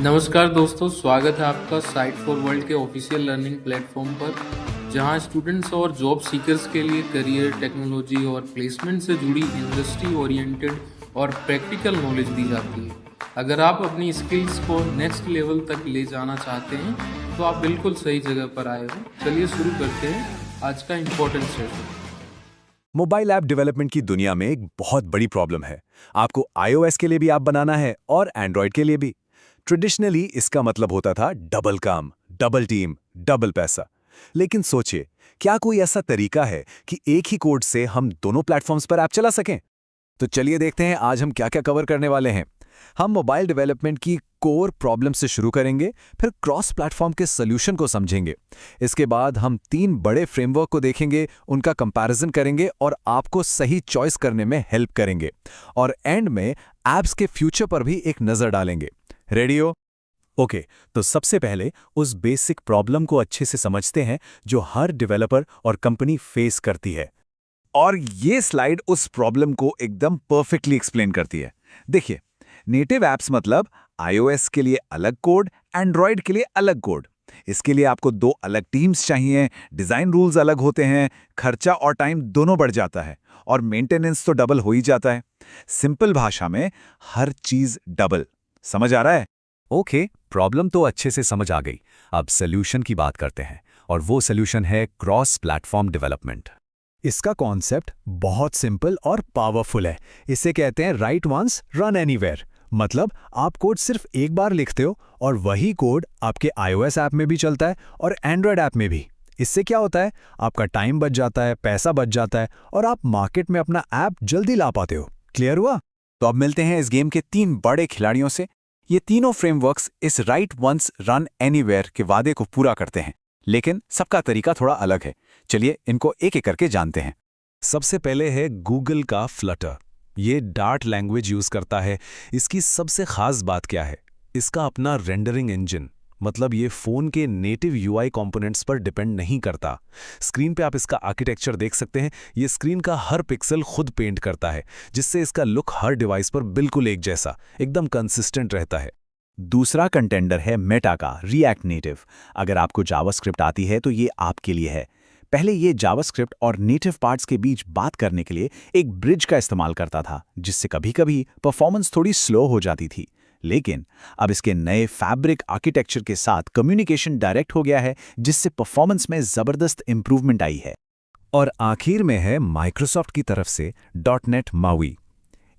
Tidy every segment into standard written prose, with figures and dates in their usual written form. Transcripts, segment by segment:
नमस्कार दोस्तों, स्वागत है आपका साइट फॉर वर्ल्ड के ऑफिशियल लर्निंग प्लेटफॉर्म पर, जहां स्टूडेंट्स और जॉब सीकर्स के लिए करियर, टेक्नोलॉजी और प्लेसमेंट से जुड़ी इंडस्ट्री ओरिएंटेड और प्रैक्टिकल नॉलेज दी जाती है। अगर आप अपनी स्किल्स को नेक्स्ट लेवल तक ले जाना चाहते हैं, तो आप बिल्कुल सही जगह पर आए हो। चलिए शुरू करते हैं आज का important session. Mobile app development की दुनिया में एक बहुत बड़ी प्रॉब्लम है। आपको iOS के लिए भी ऐप बनाना है और एंड्रॉयड के लिए भी। ट्रेडिशनली इसका मतलब होता था डबल काम, डबल टीम, डबल पैसा। लेकिन सोचिए, क्या कोई ऐसा तरीका है कि एक ही कोड से हम दोनों प्लेटफॉर्म्स पर ऐप चला सकें? तो चलिए देखते हैं आज हम क्या क्या कवर करने वाले हैं। हम मोबाइल डेवलपमेंट की कोर प्रॉब्लम से शुरू करेंगे, फिर क्रॉस प्लेटफॉर्म के सॉल्यूशन को समझेंगे। इसके बाद हम 3 बड़े फ्रेमवर्क को देखेंगे, उनका कंपैरिजन करेंगे और आपको सही चॉइस करने में हेल्प करेंगे। और एंड में ऐप्स के फ्यूचर पर भी एक नज़र डालेंगे। रेडी हो? ओके, तो सबसे पहले उस बेसिक प्रॉब्लम को अच्छे से समझते हैं जो हर डेवलपर और कंपनी फेस करती है। और ये स्लाइड उस प्रॉब्लम को एकदम परफेक्टली एक्सप्लेन करती है। देखिए, नेटिव ऐप्स मतलब iOS के लिए अलग कोड, एंड्रॉयड के लिए अलग कोड। इसके लिए आपको 2 अलग टीम्स चाहिए, डिज़ाइन रूल्स अलग होते हैं, खर्चा और टाइम दोनों बढ़ जाता है, और मेंटेनेंस तो डबल हो ही जाता है। सिंपल भाषा में हर चीज़ डबल। समझ आ रहा है? ओके, प्रॉब्लम तो अच्छे से समझ आ गई। अब सॉल्यूशन की बात करते हैं, और वो सॉल्यूशन है क्रॉस प्लेटफॉर्म डेवलपमेंट। इसका कॉन्सेप्ट बहुत सिंपल और पावरफुल है। इसे कहते हैं राइट वंस रन एनीवेयर। मतलब आप कोड सिर्फ एक बार लिखते हो और वही कोड आपके iOS ऐप में भी चलता है और एंड्रॉयड ऐप में भी। इससे क्या होता है, आपका टाइम बच जाता है, पैसा बच जाता है और आप मार्केट में अपना ऐप जल्दी ला पाते हो। क्लियर हुआ? तो अब मिलते हैं इस गेम के 3 बड़े खिलाड़ियों से। ये तीनों फ्रेमवर्क्स इस राइट वंस रन एनीवेयर के वादे को पूरा करते हैं, लेकिन सबका तरीका थोड़ा अलग है। चलिए इनको एक एक करके जानते हैं। सबसे पहले है गूगल का फ्लटर। ये डार्ट लैंग्वेज यूज करता है। इसकी सबसे खास बात क्या है? इसका अपना रेंडरिंग इंजन, मतलब ये फोन के नेटिव यूआई कंपोनेंट्स पर डिपेंड नहीं करता। स्क्रीन पे आप इसका आर्किटेक्चर देख सकते हैं। ये स्क्रीन का हर पिक्सल खुद पेंट करता है, जिससे इसका लुक हर डिवाइस पर बिल्कुल एक जैसा, एकदम कंसिस्टेंट रहता है। दूसरा कंटेंडर है मेटा का रिएक्ट नेटिव। अगर आपको जावास्क्रिप्ट आती है तो ये आपके लिए है। पहले ये जावास्क्रिप्ट और नेटिव पार्ट्स के बीच बात करने के लिए एक ब्रिज का इस्तेमाल करता था, जिससे कभी-कभी परफॉर्मेंस थोड़ी स्लो हो जाती थी। लेकिन अब इसके नए फैब्रिक आर्किटेक्चर के साथ कम्युनिकेशन डायरेक्ट हो गया है, जिससे परफॉर्मेंस में जबरदस्त इंप्रूवमेंट आई है। और आखिर में है माइक्रोसॉफ्ट की तरफ से डॉटनेट माउई।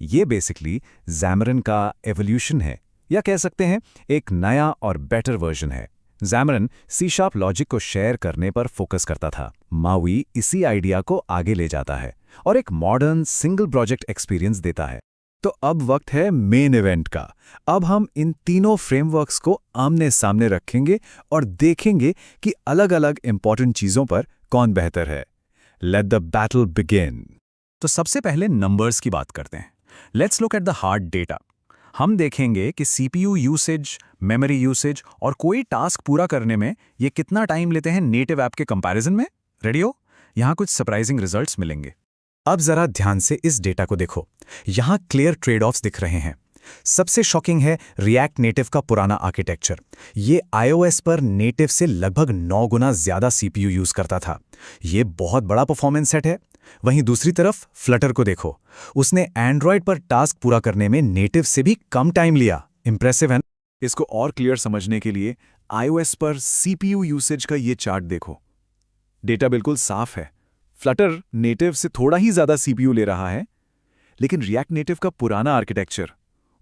ये बेसिकली Xamarin का एवोल्यूशन है, या कह सकते हैं एक नया और बेटर वर्जन है। Xamarin C# लॉजिक को शेयर करने पर फोकस करता था। माउई इसी आइडिया को आगे ले जाता है और एक मॉडर्न सिंगल प्रोजेक्ट एक्सपीरियंस देता है। तो अब वक्त है मेन इवेंट का। अब हम इन तीनों फ्रेमवर्क्स को आमने सामने रखेंगे और देखेंगे कि अलग-अलग इंपॉर्टेंट चीजों पर कौन बेहतर है। Let the battle begin. तो सबसे पहले नंबर्स की बात करते हैं। Let's look at the hard data. हम देखेंगे कि CPU यूसेज, मेमोरी यूसेज और कोई टास्क पूरा करने में ये कितना टाइम लेते हैं नेटिव ऐप के कंपैरिजन में। रेडी हो? यहाँ कुछ सरप्राइजिंग रिजल्ट्स मिलेंगे। अब जरा ध्यान से इस डेटा को देखो। यहाँ क्लियर ट्रेड ऑफ्स दिख रहे हैं। सबसे शॉकिंग है रिएक्ट नेटिव का पुराना आर्किटेक्चर। ये iOS पर नेटिव से लगभग 9 गुना ज्यादा CPU यूज करता था। ये बहुत बड़ा परफॉर्मेंस सेट है। वहीं दूसरी तरफ फ्लटर को देखो। उसने एंड्रॉयड पर टास्क पूरा करने में नेटिव से भी कम टाइम लिया। इंप्रेसिव है ना? इसको और क्लियर समझने के लिए iOS पर CPU यूसेज का ये चार्ट देखो। डेटा बिल्कुल साफ है। फ्लटर नेटिव से थोड़ा ही ज्यादा CPU ले रहा है, लेकिन रिएक्ट नेटिव का पुराना आर्किटेक्चर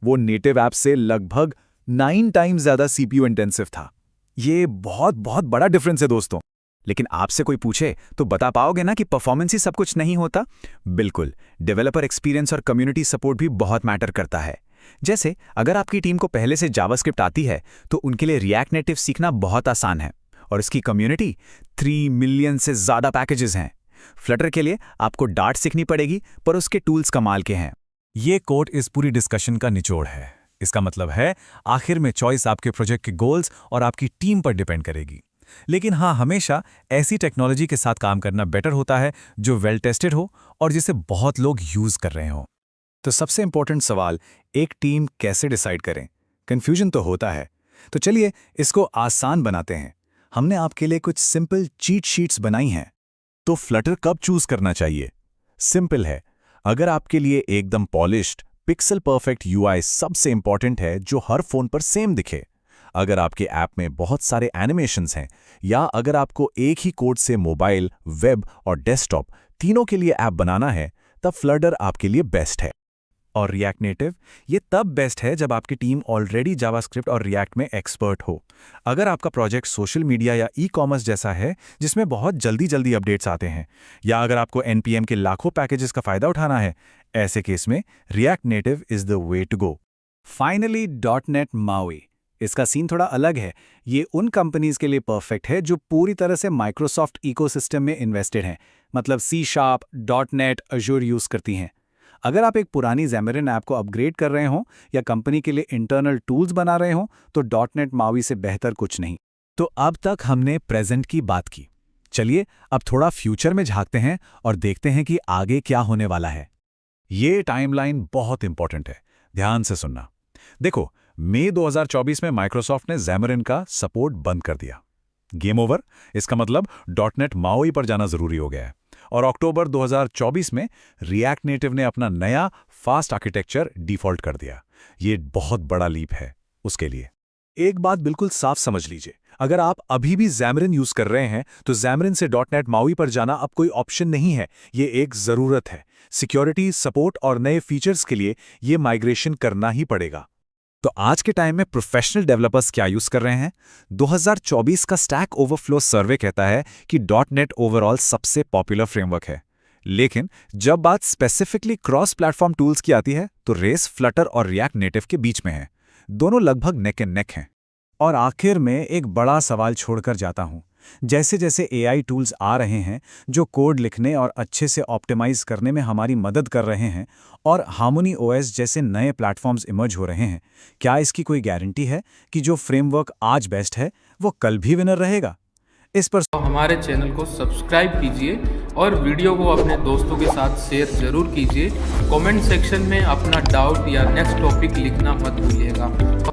वो नेटिव ऐप से लगभग 9 टाइम्स ज्यादा CPU इंटेंसिव था। ये बहुत बहुत बड़ा डिफरेंस है दोस्तों। लेकिन आपसे कोई पूछे तो बता पाओगे ना कि परफॉर्मेंस ही सब कुछ नहीं होता? बिल्कुल, डेवलपर एक्सपीरियंस और कम्युनिटी सपोर्ट भी बहुत मैटर करता है। जैसे अगर आपकी टीम को पहले से जावास्क्रिप्ट आती है तो उनके लिए रिएक्ट नेटिव सीखना बहुत आसान है, और इसकी कम्युनिटी 3 मिलियन से ज्यादा पैकेजेस हैं। फ्लटर के लिए आपको डार्ट सीखनी पड़ेगी, पर उसके टूल्स कमाल के हैं। ये कोट इस पूरी डिस्कशन का निचोड़ है। इसका मतलब है आखिर में चॉइस आपके प्रोजेक्ट के गोल्स और आपकी टीम पर डिपेंड करेगी। लेकिन हाँ, हमेशा ऐसी टेक्नोलॉजी के साथ काम करना बेटर होता है जो वेल टेस्टेड हो और जिसे बहुत लोग यूज कर रहे हों। तो सबसे इंपॉर्टेंट सवाल, एक टीम कैसे डिसाइड करें? कंफ्यूजन तो होता है, तो चलिए इसको आसान बनाते हैं। हमने आपके लिए कुछ सिंपल चीट शीट्स बनाई हैं। तो फ्लटर कब चूज करना चाहिए? सिंपल है। अगर आपके लिए एकदम पॉलिश्ड, पिक्सल परफेक्ट यूआई सबसे इंपॉर्टेंट है जो हर फोन पर सेम दिखे, अगर आपके ऐप में बहुत सारे एनिमेशंस हैं, या अगर आपको एक ही कोड से मोबाइल, वेब और डेस्कटॉप तीनों के लिए ऐप बनाना है, तब फ्लटर आपके लिए बेस्ट है। और रिएक्ट नेटिव, ये तब बेस्ट है जब आपकी टीम ऑलरेडी जावास्क्रिप्ट और रिएक्ट में एक्सपर्ट हो। अगर आपका प्रोजेक्ट सोशल मीडिया या ई-कॉमर्स जैसा है जिसमें बहुत जल्दी अपडेट्स आते हैं, या अगर आपको एनपीएम के लाखों पैकेजेस का फायदा उठाना है, ऐसे केस में React Native is the way to go. Finally .NET MAUI, इसका सीन थोड़ा अलग है। ये उन कंपनीज के लिए परफेक्ट है जो पूरी तरह से माइक्रोसॉफ्ट इकोसिस्टम में इन्वेस्टेड हैं, मतलब C#, .NET, Azure यूज करती हैं। अगर आप एक पुरानी Xamarin ऐप को अपग्रेड कर रहे हों या कंपनी के लिए इंटरनल टूल्स बना रहे हों, तो .NET MAUI से बेहतर कुछ नहीं। तो अब तक हमने प्रेजेंट की बात की। चलिए अब थोड़ा फ्यूचर में झांकते हैं और देखते हैं कि आगे क्या होने वाला है। ये टाइमलाइन बहुत इंपॉर्टेंट है, ध्यान से सुनना। देखो, मई 2024 में माइक्रोसॉफ्ट ने Xamarin का सपोर्ट बंद कर दिया। Game over. इसका मतलब .NET MAUI पर जाना जरूरी हो गया है। और अक्टूबर 2024 में रिएक्ट नेटिव ने अपना नया फास्ट आर्किटेक्चर डिफॉल्ट कर दिया। ये बहुत बड़ा लीप है उसके लिए। एक बात बिल्कुल साफ समझ लीजिए, अगर आप अभी भी Xamarin यूज कर रहे हैं तो Xamarin से .NET MAUI पर जाना अब कोई ऑप्शन नहीं है, ये एक जरूरत है। सिक्योरिटी, सपोर्ट और नए फीचर्स के लिए ये माइग्रेशन करना ही पड़ेगा। तो आज के टाइम में प्रोफेशनल डेवलपर्स क्या यूज कर रहे हैं? 2024 का स्टैक ओवरफ्लो सर्वे कहता है कि .NET ओवरऑल सबसे पॉपुलर फ्रेमवर्क है। लेकिन जब बात स्पेसिफिकली क्रॉस प्लेटफॉर्म टूल्स की आती है तो रेस फ्लटर और रिएक्ट नेटिव के बीच में है। दोनों लगभग नेक एंड नेक हैं। और आखिर में एक बड़ा सवाल छोड़कर जाता हूं। जैसे जैसे AI टूल्स आ रहे हैं जो कोड लिखने और अच्छे से ऑप्टिमाइज करने में हमारी मदद कर रहे हैं, और हार्मोनी OS जैसे नए प्लेटफॉर्म्स इमर्ज हो रहे हैं, क्या इसकी कोई गारंटी है कि जो फ्रेमवर्क आज बेस्ट है वो कल भी विनर रहेगा? इस पर तो हमारे चैनल को सब्सक्राइब कीजिए और वीडियो को अपने दोस्तों के साथ शेयर जरूर कीजिए। कमेंट सेक्शन में अपना डाउट या नेक्स्ट टॉपिक लिखना मत भूलिएगा।